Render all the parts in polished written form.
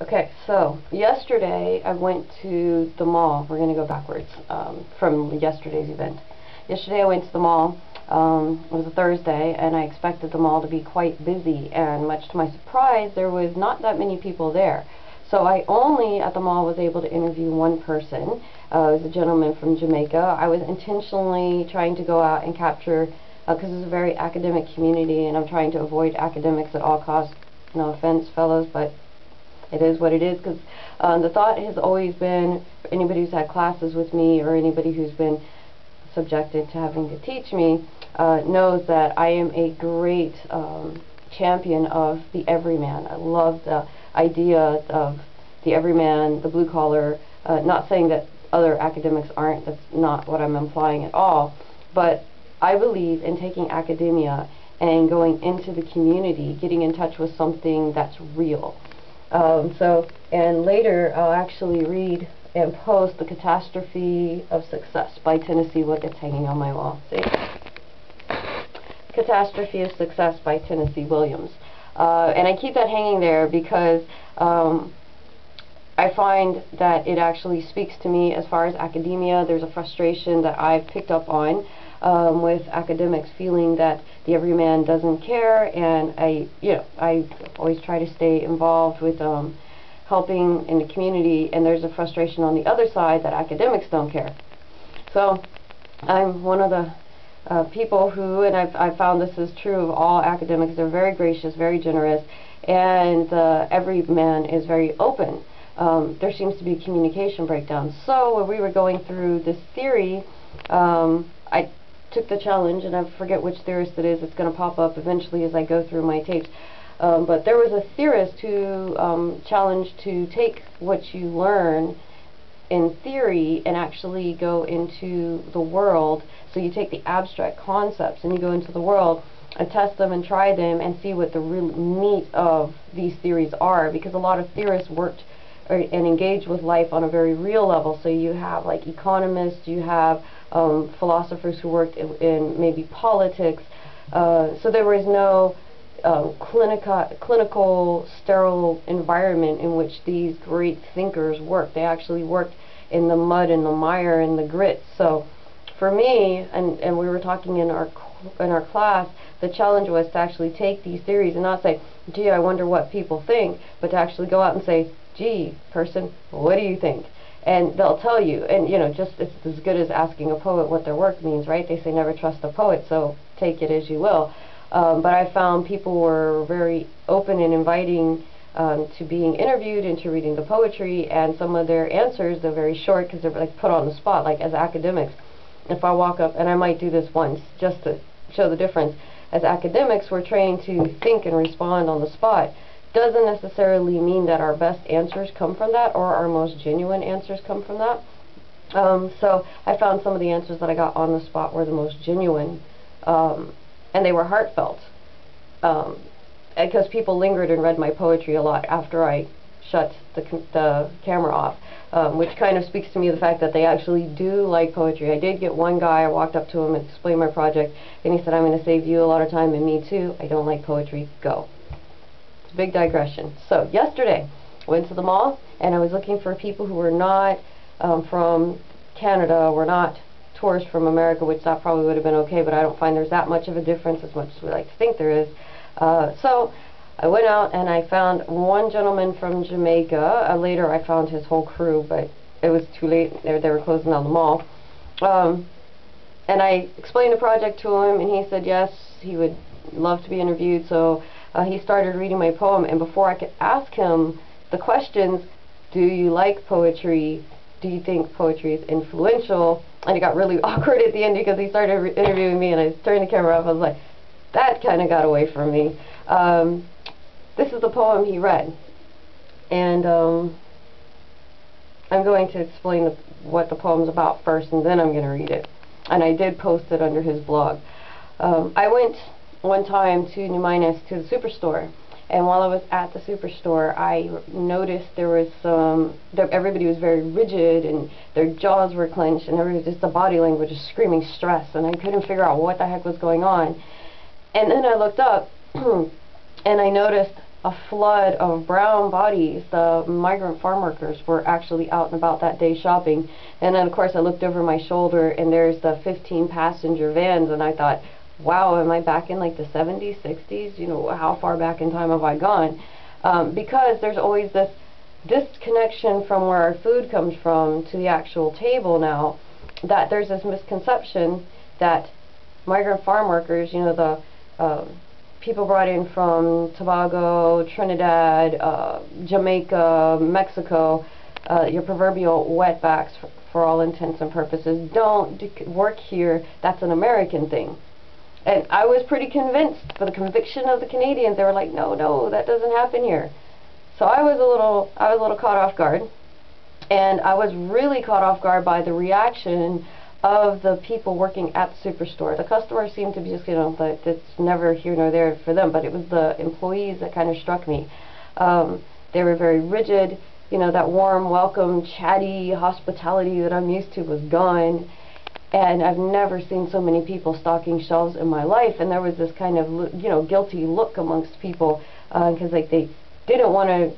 Okay, so yesterday I went to the mall. We're going to go backwards from yesterday's event. Yesterday I went to the mall. It was a Thursday, and I expected the mall to be quite busy, and much to my surprise, there was not that many people there. So I only, at the mall, was able to interview one person. It was a gentleman from Jamaica. I was intentionally trying to go out and capture, because it's a very academic community, and I'm trying to avoid academics at all costs. No offense, fellows, but it is what it is, because the thought has always been, for anybody who's had classes with me or anybody who's been subjected to having to teach me, knows that I am a great champion of the everyman. I love the idea of the everyman, the blue collar, not saying that other academics aren't, that's not what I'm implying at all, but I believe in taking academia and going into the community, getting in touch with something that's real. And later I'll actually read and post The Catastrophe of Success by Tennessee Williams. It's hanging on my wall. See? Catastrophe of Success by Tennessee Williams. And I keep that hanging there because I find that it actually speaks to me as far as academia. There's a frustration that I've picked up on with academics feeling that the everyman doesn't care, and I always try to stay involved with helping in the community, and there's a frustration on the other side that academics don't care. So I'm one of the people who, and I've found this is true of all academics, they're very gracious, very generous, and every man is very open. There seems to be a communication breakdown. So when we were going through this theory, I took the challenge, and I forget which theorist it is. It's going to pop up eventually as I go through my tapes. But there was a theorist who challenged to take what you learn in theory and actually go into the world. So you take the abstract concepts and you go into the world and test them and try them and see what the real meat of these theories are, because a lot of theorists worked and engage with life on a very real level. So you have like economists, you have philosophers who worked in maybe politics. So there was no clinical, sterile environment in which these great thinkers worked. They actually worked in the mud and the mire and the grit. So for me, and we were talking in our class, the challenge was to actually take these theories and not say, gee, I wonder what people think, but to actually go out and say, gee, person, what do you think? And they'll tell you, and just it's as good as asking a poet what their work means, right? They say never trust a poet, so take it as you will. But I found people were very open and inviting to being interviewed and to reading the poetry, and some of their answers, they're very short because they're like put on the spot, like as academics. If I walk up, and I might do this once just to show the difference, as academics we're trained to think and respond on the spot. Doesn't necessarily mean that our best answers come from that or our most genuine answers come from that. So I found some of the answers that I got on the spot were the most genuine, and they were heartfelt, because people lingered and read my poetry a lot after I shut the camera off, which kind of speaks to me the fact that they actually do like poetry. I did get one guy, I walked up to him and explained my project, and he said, I'm going to save you a lot of time and me too. I don't like poetry. Go. Big digression. So yesterday went to the mall, and I was looking for people who were not from Canada, were not tourists from America, which that probably would have been okay, but I don't find there's that much of a difference as much as we like to think there is. So I went out and I found one gentleman from Jamaica. Later I found his whole crew, but it was too late. They were closing down the mall. And I explained the project to him, and he said yes, he would love to be interviewed. So he started reading my poem, and before I could ask him the questions, do you like poetry? Do you think poetry is influential? And it got really awkward at the end because he started interviewing me, and I turned the camera off. I was like, that kind of got away from me. This is the poem he read, and I'm going to explain what the poem's about first, and then I'm going to read it. And I did post it under his blog. I went one time to New Minas to the Superstore, and while I was at the Superstore, I noticed there was everybody was very rigid, and their jaws were clenched, and everybody, just the body language was screaming stress, and I couldn't figure out what the heck was going on. And then I looked up and I noticed a flood of brown bodies. The migrant farm workers were actually out and about that day shopping. And then, of course, I looked over my shoulder, and there's the 15-passenger vans, and I thought, wow, am I back in like the 70s, 60s? You know, how far back in time have I gone? Because there's always this disconnection from where our food comes from to the actual table now, that there's this misconception that migrant farm workers, you know, the people brought in from Tobago, Trinidad, Jamaica, Mexico, your proverbial wetbacks for all intents and purposes, don't work here. That's an American thing. And I was pretty convinced, for the conviction of the Canadians. They were like, no, no, that doesn't happen here. So I was a little caught off guard. And I was really caught off guard by the reaction of the people working at the superstore. The customers seemed to be just, you know, that it's never here nor there for them, but it was the employees that kind of struck me. They were very rigid. You know, that warm, welcome, chatty hospitality that I'm used to was gone. And I've never seen so many people stocking shelves in my life. And there was this kind of, you know, guilty look amongst people, because like they didn't want to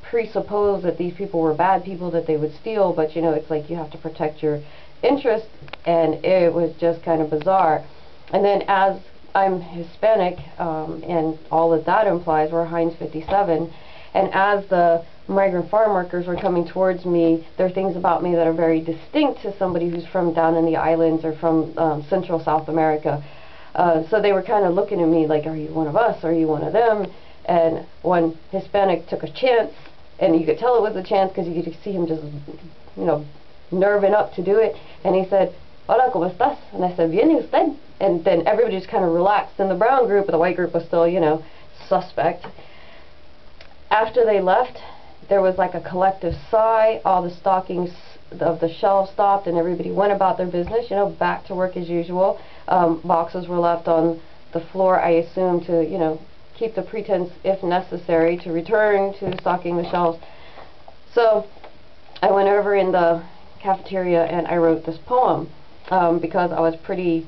presuppose that these people were bad people, that they would steal, but you know, it's like you have to protect your interest, and it was just kind of bizarre. And then, as I'm Hispanic, and all that that implies, we're Heinz 57, and as the migrant farm workers were coming towards me, there are things about me that are very distinct to somebody who's from down in the islands or from Central South America. So they were kind of looking at me like, are you one of us? Are you one of them? And one Hispanic took a chance, and you could tell it was a chance because you could see him just, you know, nerving up to do it, and he said, "Hola, ¿cómo estás?" And I said, "Bien, ¿y usted?" And then everybody just kind of relaxed. In the brown group, the white group was still, you know, suspect. After they left, there was like a collective sigh. All the stockings of the shelves stopped, and everybody went about their business, you know, back to work as usual. Boxes were left on the floor, I assume, to, you know, keep the pretense, if necessary, to return to stocking the shelves. So I went over in the cafeteria and I wrote this poem, because I was pretty,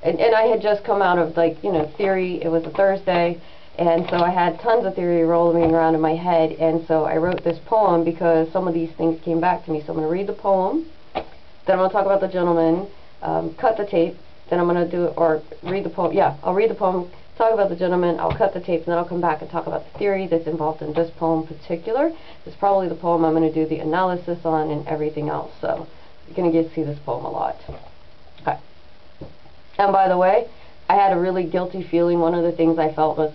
and I had just come out of, like, you know, theory. It was a Thursday, and so I had tons of theory rolling around in my head, and so I wrote this poem because some of these things came back to me. So I'm going to read the poem, then I'm going to talk about the gentleman, cut the tape, then I'm going to do, or read the poem, yeah, I'll read the poem, talk about the gentleman, I'll cut the tape, and then I'll come back and talk about the theory that's involved in this poem in particular. It's probably the poem I'm going to do the analysis on and everything else, so you're going to get to see this poem a lot. Okay. And by the way, I had a really guilty feeling. One of the things I felt was,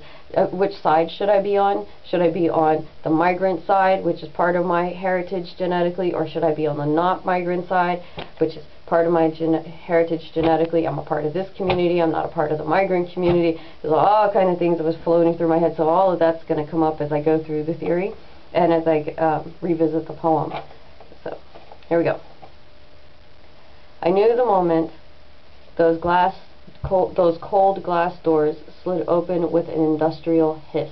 which side should I be on? Should I be on the migrant side, which is part of my heritage genetically, or should I be on the not migrant side, which is part of my heritage genetically? I'm a part of this community, I'm not a part of the migrant community. There's all kind of things that was floating through my head, so all of that's going to come up as I go through the theory and as I revisit the poem. So, here we go. I knew the moment those cold glass doors slid open with an industrial hiss.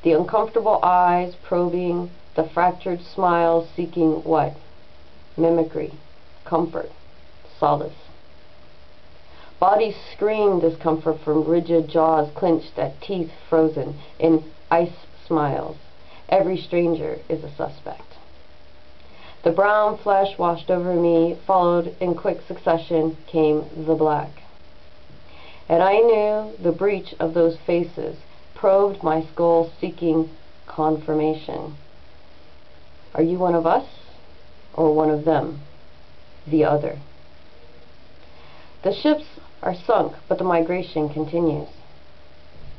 The uncomfortable eyes probing, the fractured smiles seeking what? Mimicry, comfort, solace. Bodies screamed discomfort from rigid jaws clenched at teeth frozen in ice smiles. Every stranger is a suspect. The brown flesh washed over me, followed in quick succession came the black. And I knew the breach of those faces probed my skull seeking confirmation. Are you one of us or one of them? The other. The ships are sunk, but the migration continues.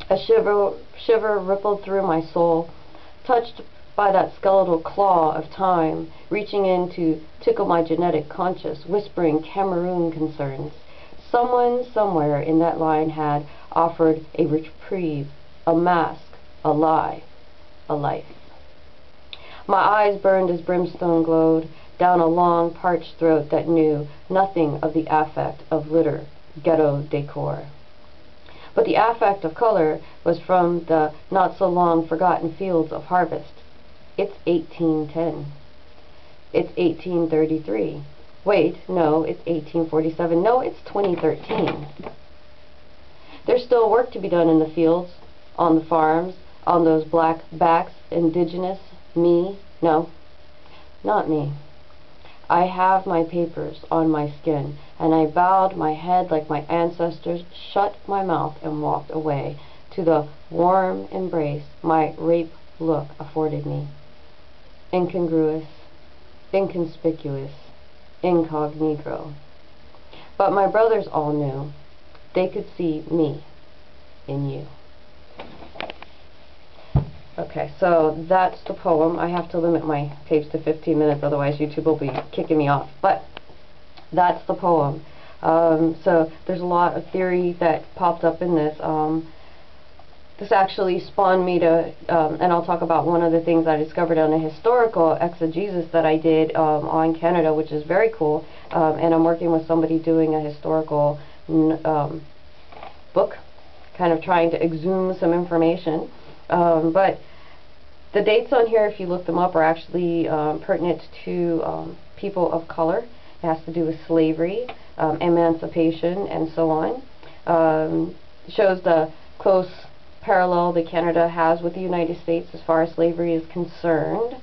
A shiver rippled through my soul, touched by that skeletal claw of time, reaching in to tickle my genetic conscience, whispering Cameroon concerns. Someone somewhere in that line had offered a reprieve, a mask, a lie, a life. My eyes burned as brimstone glowed down a long, parched throat that knew nothing of the affect of litter, ghetto decor. But the affect of color was from the not-so-long forgotten fields of harvest. It's 1810. It's 1833. Wait, no, it's 1847. No, it's 2013. There's still work to be done in the fields, on the farms, on those black backs, indigenous, me, no, not me. I have my papers on my skin, and I bowed my head like my ancestors, shut my mouth, and walked away to the warm embrace my rape look afforded me. Incongruous, inconspicuous, incognito. But my brothers all knew. They could see me in you. Okay, so that's the poem. I have to limit my tapes to 15 minutes, otherwise YouTube will be kicking me off. But that's the poem. So there's a lot of theory that popped up in this. This actually spawned me to, and I'll talk about one of the things I discovered on a historical exegesis that I did on Canada, which is very cool. And I'm working with somebody doing a historical book, kind of trying to exhume some information. But the dates on here, if you look them up, are actually pertinent to people of color. It has to do with slavery, emancipation, and so on. Shows the close parallel that Canada has with the United States as far as slavery is concerned.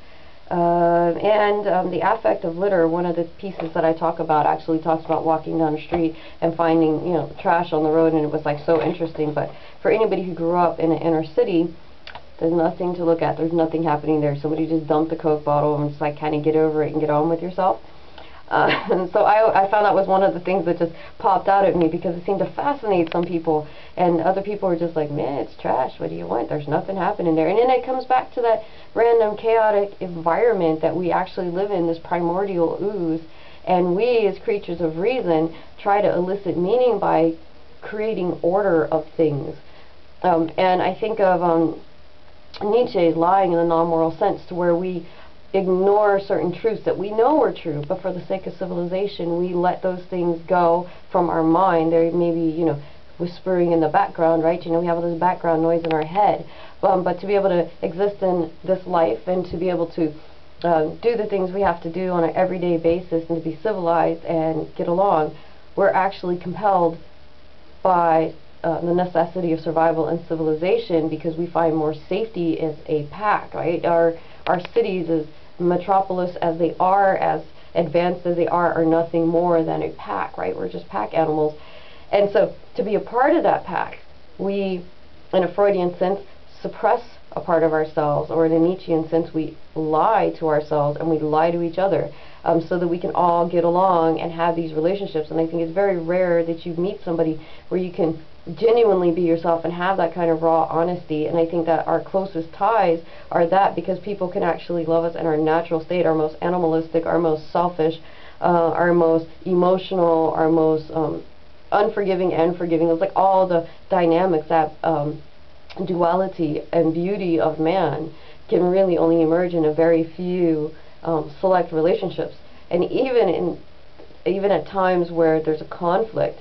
The affect of litter, one of the pieces that I talk about, actually talks about walking down the street and finding, you know, trash on the road, and it was like so interesting. But for anybody who grew up in an inner city, there's nothing to look at. There's nothing happening there. Somebody just dumped a Coke bottle and it's like, kind of get over it and get on with yourself. And so I found that was one of the things that just popped out at me, because it seemed to fascinate some people, and other people were just like, man, it's trash, what do you want? There's nothing happening there. And then it comes back to that random chaotic environment that we actually live in, this primordial ooze, and we as creatures of reason try to elicit meaning by creating order of things. And I think of Nietzsche's lying in the non-moral sense, to where we ignore certain truths that we know are true, but for the sake of civilization we let those things go from our mind. They may be, you know, whispering in the background, right? You know, we have all this background noise in our head, but to be able to exist in this life and to be able to do the things we have to do on an everyday basis and to be civilized and get along, we're actually compelled by the necessity of survival and civilization, because we find more safety as a pack, right? Our cities, as metropolis as they are, as advanced as they are nothing more than a pack, right? We're just pack animals. And so to be a part of that pack, we, in a Freudian sense, suppress a part of ourselves, or in a Nietzschean sense, we lie to ourselves and we lie to each other, so that we can all get along and have these relationships. And I think it's very rare that you meet somebody where you can genuinely be yourself and have that kind of raw honesty. And I think that our closest ties are that, because people can actually love us in our natural state, our most animalistic, our most selfish, our most emotional, our most unforgiving and forgiving. It's like all the dynamics, that duality and beauty of man can really only emerge in a very few select relationships. And even at times where there's a conflict,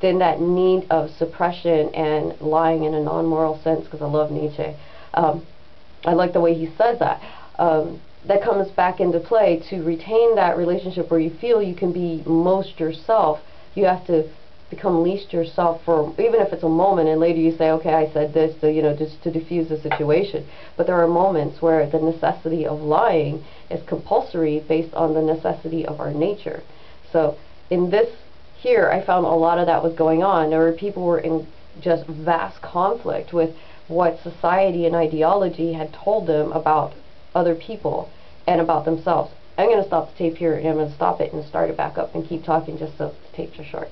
then that need of suppression and lying in a non-moral sense, because I love Nietzsche, I like the way he says that, that comes back into play. To retain that relationship where you feel you can be most yourself, you have to become least yourself for, even if it's a moment, and later you say, okay, I said this to, you know, just to diffuse the situation. But there are moments where the necessity of lying is compulsory based on the necessity of our nature. So in this here, I found a lot of that was going on. There were people who were in just vast conflict with what society and ideology had told them about other people and about themselves. I'm going to stop the tape here, and I'm going to stop it and start it back up and keep talking just so the tapes are short.